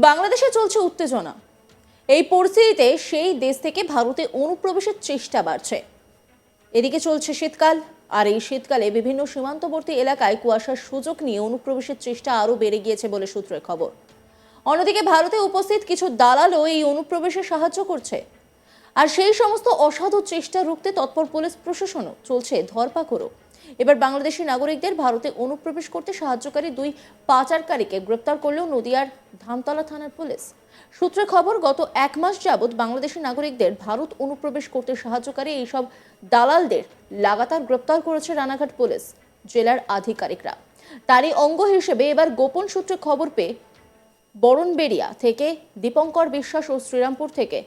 বাংলাদেশে চলছে উত্তেজনা। এই পরিস্থিতিতে সেই দেশ থেকে ভারতে অনুপ্রবেশের চেষ্টা বাড়ছে। এদিকে চলছে শীতকাল, আর এই শীতকালে বিভিন্ন সীমান্তবর্তী এলাকায় কুয়াশার সুযোগ নিয়ে অনুপ্রবেশের চেষ্টা আরও বেড়ে গিয়েছে বলে সূত্রের খবর। অন্যদিকে ভারতে উপস্থিত কিছু দালালও এই অনুপ্রবেশে সাহায্য করছে। আর সেই সমস্ত অসাধু চেষ্টা রুখতে তৎপর পুলিশ প্রশাসনও চলছে ধরপাকড়ও। এবার বাংলাদেশি নাগরিকদের ভারতে অনুপ্রবেশ করতে সাহায্যকারী দুই পাচারকারীকে গ্রেপ্তার করল নদিয়ার ধামতলা থানার পুলিশ। সূত্রে খবর, গত এক মাস যাবৎ বাংলাদেশি নাগরিকদের ভারত অনুপ্রবেশ করতে সাহায্যকারী এইসব দালালদের লাগাতার গ্রেপ্তার করেছে রানাঘাট পুলিশ জেলার আধিকারিকরা। তারই অঙ্গ হিসেবে এবার গোপন সূত্রে খবর পেয়ে বরণবেড়িয়া থেকে দীপঙ্কর বিশ্বাস ও শ্রীরামপুর থেকে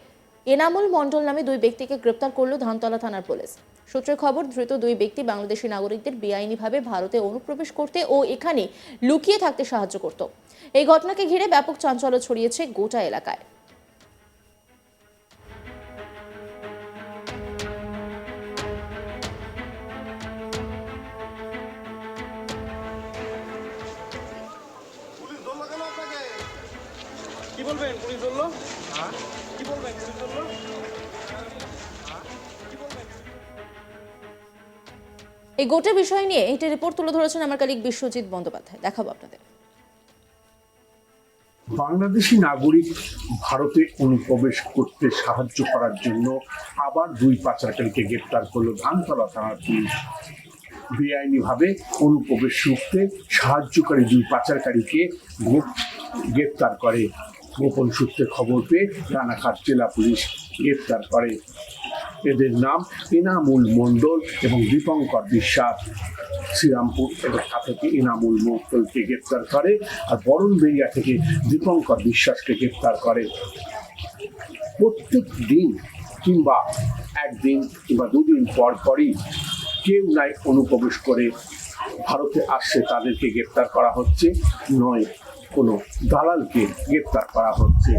এনামুল মণ্ডল নামে দুই ব্যক্তিকে গ্রেপ্তার করল ধামতলা থানার পুলিশ। সূত্রের খবর, ধৃত দুই ব্যক্তি বাংলাদেশি নাগরিকদের বেআইনিভাবে ভারতে অনুপ্রবেশ করতে ও এখানে লুকিয়ে থাকতে সাহায্য করত। এই ঘটনাকে ঘিরে ব্যাপক চাঞ্চল্য ছড়িয়েছে গোটা এলাকায়। কি বলবেন পুলিশ ধরলো? কি বলবেন পুলিশ ধরলো? এই গোটা বিষয় নিয়ে একটি রিপোর্ট তুলে ধরেছেন আমার কলিগ বিশ্বজিৎ বন্দ্যোপাধ্যায়। দেখাবো আপনাদের। বাংলাদেশি নাগরিক ভারতে অনুপ্রবেশ করতে সাহায্য করার জন্য আবার দুই পাচারকারীকে গ্রেপ্তার করলো ধামতলা থানার পুলিশ। বেআইনিভাবে অনুপ্রবেশ রুখতে সাহায্যকারী দুই পাচারকারীকে গ্রেপ্তার করে। গোপন সূত্রে খবর পেয়ে রানাঘাট জেলা পুলিশ গ্রেপ্তার করে। এদের নাম এনামুল মণ্ডল এবং দীপঙ্কর বিশ্বাস। শ্রীরামপুর এলাকা থেকে এনামুল মণ্ডলকে গ্রেপ্তার করে, আর বরণবেড়িয়া থেকে দীপঙ্কর বিশ্বাসকে গ্রেপ্তার করে। প্রত্যেক দিন কিংবা একদিন কিংবা দুদিন পর পরই কেউ নাই অনুপ্রবেশ করে ভারতে আসছে, তাদেরকে গ্রেপ্তার করা হচ্ছে, নয় কোনো দালালকে গ্রেপ্তার করা হচ্ছে।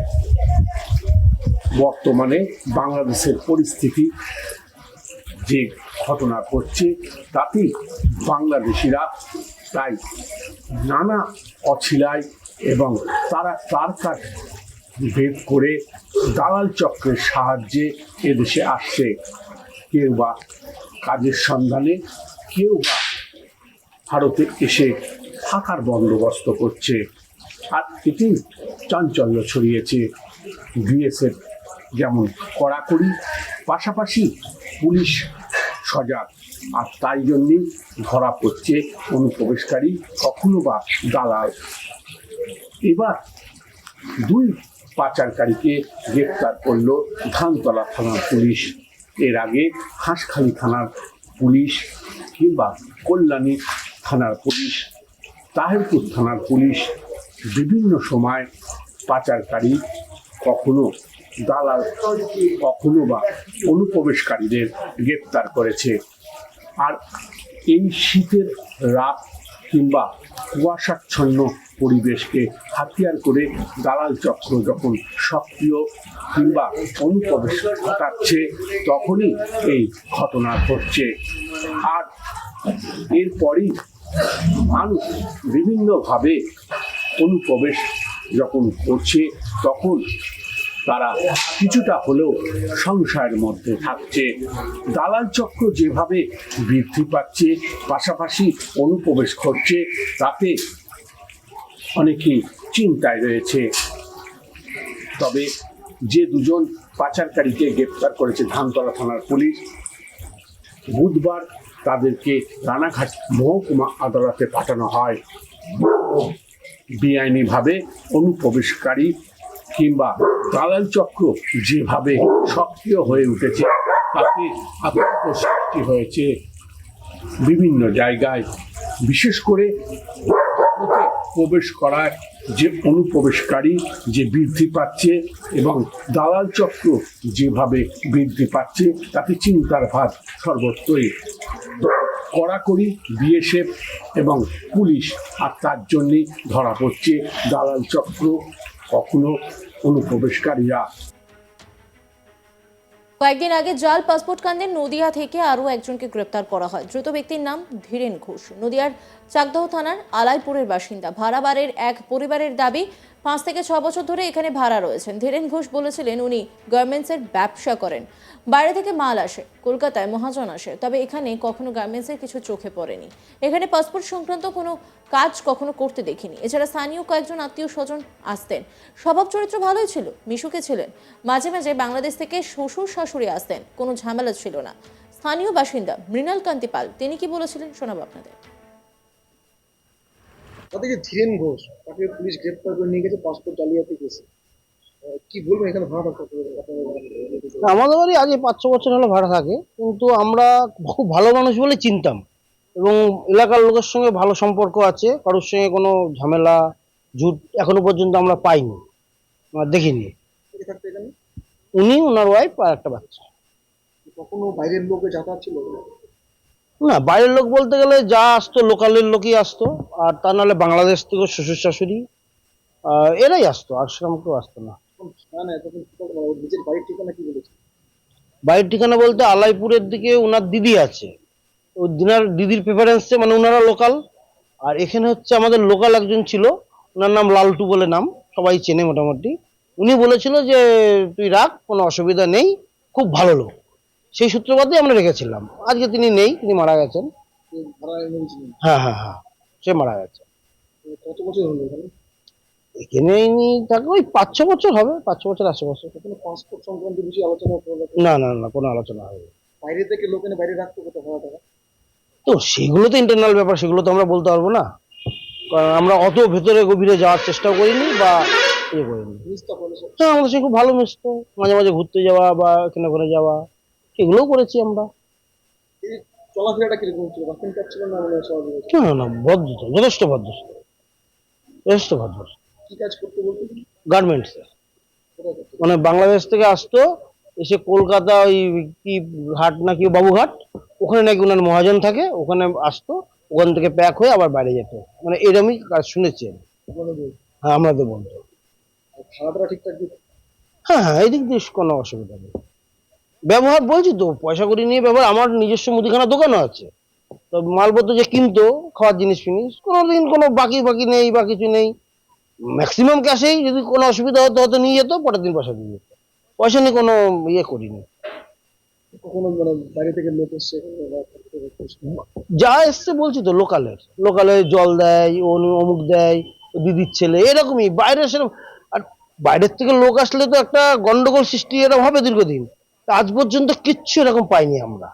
বর্তমানে বাংলাদেশের পরিস্থিতি যে ঘটনা ঘটছে তাতে বাংলাদেশিরা তাই নানা অছিলায় এবং তারা তার কাজ ভেদ করে দালাল চক্রের সাহায্যে এদেশে আসছে। কেউ বা কাজের সন্ধানে, কেউ বা ভারতে এসে থাকার বন্দোবস্ত করছে। আর এটি চাঞ্চল্য ছড়িয়েছে। বিএসএফ যেমন কড়াকড়ি, পাশাপাশি পুলিশ সজাগ, আর তাই জন্যই ধরা পড়ছে অনুপ্রবেশকারী, কখনো বা দালাল। এবার দুই পাচারকারীকে গ্রেপ্তার করল ধামতলা থানার পুলিশ। এর আগে হাঁসখালি থানার পুলিশ কিংবা কল্যাণী থানার পুলিশ, তাহিরপুর থানার পুলিশ বিভিন্ন সময় পাচারকারী, কখনো দালাল, কখনো বা অনুপ্রবেশকারীদের গ্রেপ্তার করেছে। আর এই শীতের রাত কিংবা কুয়াশাচ্ছন্ন পরিবেশকে হাতিয়ার করে দালাল চক্র যখন সক্রিয় কিংবা অনুপ্রবেশ ঘটাচ্ছে, তখনই এই ঘটনা ঘটছে। আর এরপরই মানুষ বিভিন্নভাবে অনুপ্রবেশ যখন করছে, তখন তারা কিছুটা হলেও সংশয়ের মধ্যে থাকছে। দালাল চক্র যেভাবে বৃদ্ধি পাচ্ছে, পাশাপাশি অনুপ্রবেশ ঘটছে, তাতে অনেকেই চিন্তায় রয়েছে। তবে যে দুজন পাচারকারীকে গ্রেপ্তার করেছে ধামতলা থানার পুলিশ, বুধবার তাদেরকে রানাঘাট মহকুমা আদালতে পাঠানো হয়। বেআইনিভাবে অনুপ্রবেশকারী কিংবা দালাল চক্র যেভাবে সক্রিয় হয়ে উঠেছে, তাতে আতঙ্ক সৃষ্টি হয়েছে বিভিন্ন জায়গায়। বিশেষ করে প্রবেশ করায় যে অনুপ্রবেশকারী যে বৃদ্ধি পাচ্ছে এবং দালাল চক্র যেভাবে বৃদ্ধি পাচ্ছে, তাতে চিন্তার ভার সর্বত্রই। কড়াকড়ি বিএসএফ এবং পুলিশ, আর তার জন্যেই ধরা পড়ছে দালাল চক্র, কখনো অনুপ্রবেশকারীরা। কয়েকদিন আগে জাল পাসপোর্ট কাণ্ডে নদিয়া থেকে আরও একজনকে গ্রেপ্তার করা হয়। ধৃত ব্যক্তির নাম ধীরেন ঘোষ। নদিয়ার চাকদহ থানার আলাইপুরের বাসিন্দা। ভাড়া বাড়ির এক পরিবারের দাবি 5 থেকে 6 বছর ধরে এখানে ভাড়া রয়েছেন। ধীরেন ঘোষ বলেছিলেন উনি গার্মেন্টসের ব্যবসা করেন, বাইরে থেকে মাল আসে, কলকাতায় মহাজন আসে, তবে এখানে কখনো গার্মেন্টসের কিছু চোখে পড়েনি। এখানে পাসপোর্ট সংক্রান্ত কোনো কাজ কখনো করতে দেখিনি। এছাড়া স্থানীয় কয়েকজন আত্মীয় স্বজন আসতেন, স্বভাব চরিত্র ভালোই ছিল, মিশুকে ছিলেন। মাঝে মাঝে বাংলাদেশ থেকে শ্বশুর শাশুড়ি আসতেন, কোনো ঝামেলা ছিল না। স্থানীয় বাসিন্দা মৃণাল কান্তি পাল তিনি কি বলেছিলেন শোনাবো আপনাদের। তাদেরকে ধীরেন ঘোষ, তাকে পুলিশ গ্রেপ্তার করে নিয়ে গেছে পাসপোর্ট জালিয়াতি কেসে। কি বলবেন এখানে ভাড়া কত আমাদের বাড়ি আগে 5-6 বছর হলো ভাড়া থাকে, কিন্তু আমরা খুব ভালো মানুষ বলে চিনতাম এবং এলাকার লোকের সঙ্গে ভালো সম্পর্ক আছে। কারোর সঙ্গে কোনো ঝামেলা ঝুট এখনো পর্যন্ত আমরা পাইনি, দেখিনি। থাকতে এখানে উনি, ওনার ওয়াইফ আর একটা বাচ্চা। কখনো বাইরের লোকে যাতায়াত ছিল না, বাইরের লোক বলতে গেলে যা আসতো লোকালের লোকই আসতো, আর তা নাহলে বাংলাদেশ থেকে শ্বশুর শাশুড়ি এরাই আসতো, আর সেরকম কেউ আসতো না। না তখন নিজের বাড়ির ঠিকানা কি বলেছে? বাড়ির ঠিকানা বলতে আলাইপুরের দিকে ওনার দিদি আছে, ওই দিদির প্রেফারেন্সে মানে ওনারা লোকাল। আর এখানে হচ্ছে আমাদের লোকাল একজন ছিল, ওনার নাম লালটু বলে নাম, সবাই চেনে মোটামুটি। উনি বলেছিল যে তুই রাখ, কোনো অসুবিধা নেই, খুব ভালো লোক। সেই সূত্রপাতে আমরা রেখেছিলাম। আজকে তিনি নেই, তিনি মারা গেছেন। ভাড়া এনেছিলেন হ্যাঁ, সে মারা গেছে। কত বছর হলো এখানে? এখানে ইনি থাকে ওই 5-6 বছর হবে, 5-6 বছর আশেপাশে। কখনো পাসপোর্ট সংক্রান্ত বিষয়ে আলোচনা করলো? না, কোনো আলোচনা হয়নি। বাইরে থেকে লোক এনে বাইরে রাখতে কত ভাড়া টাকা? তো সেগুলো তো ইন্টারনাল ব্যাপার, সেগুলো তো আমরা বলতে পারবো না, কারণ আমরা অত ভেতরে গভীরে যাওয়ার চেষ্টাও করিনি বা ইয়ে করিনি। মিস্তা বলেছে হ্যাঁ, আমাদের সঙ্গে খুব ভালো মিশতো, মাঝে মাঝে ঘুরতে যাওয়া বা এখানে ওখানে যাওয়া এগুলোও করেছি আমরা। এই চলাফেরাটা কিরকম ছিল? রাস্তায় কাটছিল না মানে স্বাভাবিক? না, ভদ্র ছিল, যথেষ্ট ভদ্র ছিল, যথেষ্ট ভদ্র। কি কাজ করতে বলতে? গার্মেন্টস কোথায় করতে? মানে বাংলাদেশ থেকে আসতো, এসে কলকাতা ওই কি ঘাট না কি বাবুঘাট, ওখানে নাকি ওনার মহাজন থাকে, ওখানে আসতো, ওখান থেকে প্যাক হয়ে আবার বাইরে যেত, মানে এরকমই কাজ শুনেছি আমি। ওখানে বল। হ্যাঁ, আমাদের বলতো। আর খাওয়া ঠিকঠাক দিত? হ্যাঁ, এই দিক দিয়ে কোনো অসুবিধা নেই। ব্যবহার বলছি তো, পয়সা করি নিয়ে ব্যবহার। আমার নিজস্ব মুদিখানা দোকানও আছে, তো মালপত্র যে কিনতো, খাওয়ার জিনিস ফিনিস, কোনোদিন কোনো বাকি নেই বা কিছু নেই। ম্যাক্সিমাম ক্যাশেই, যদি কোনো অসুবিধা হতো হয়তো নিয়ে যেত, পরের দিন পয়সা দিয়ে যেত। পয়সা নিয়ে কোনো ইয়ে করিনি। কখনো মানে বাইরে থেকে লোক এসছে যা এসছে বলছি তো, লোকালের জল দেয়, অমুক দেয়, দিদির ছেলে, এরকমই। বাইরে সেরকম, আর বাইরের থেকে লোক আসলে তো একটা গন্ডগোল সৃষ্টি এরকম হবে দীর্ঘদিন। তা আজ পর্যন্ত কিচ্ছু এরকম পাইনি আমরা।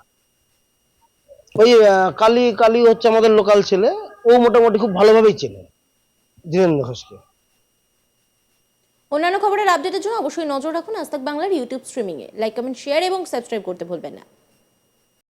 ওই কালী হচ্ছে আমাদের লোকাল ছেলে, ও মোটামুটি খুব ভালোভাবেই চেনে ধীরেন্দ্র ঘোষকে। অন্যান্য খবরের আপডেটের জন্য অবশ্যই নজর রাখুন আজ তাক বাংলার ইউটিউব স্ট্রিমিংয়ে। লাইক, কমেন্ট, শেয়ার এবং সাবস্ক্রাইব করতে ভুলবেন না।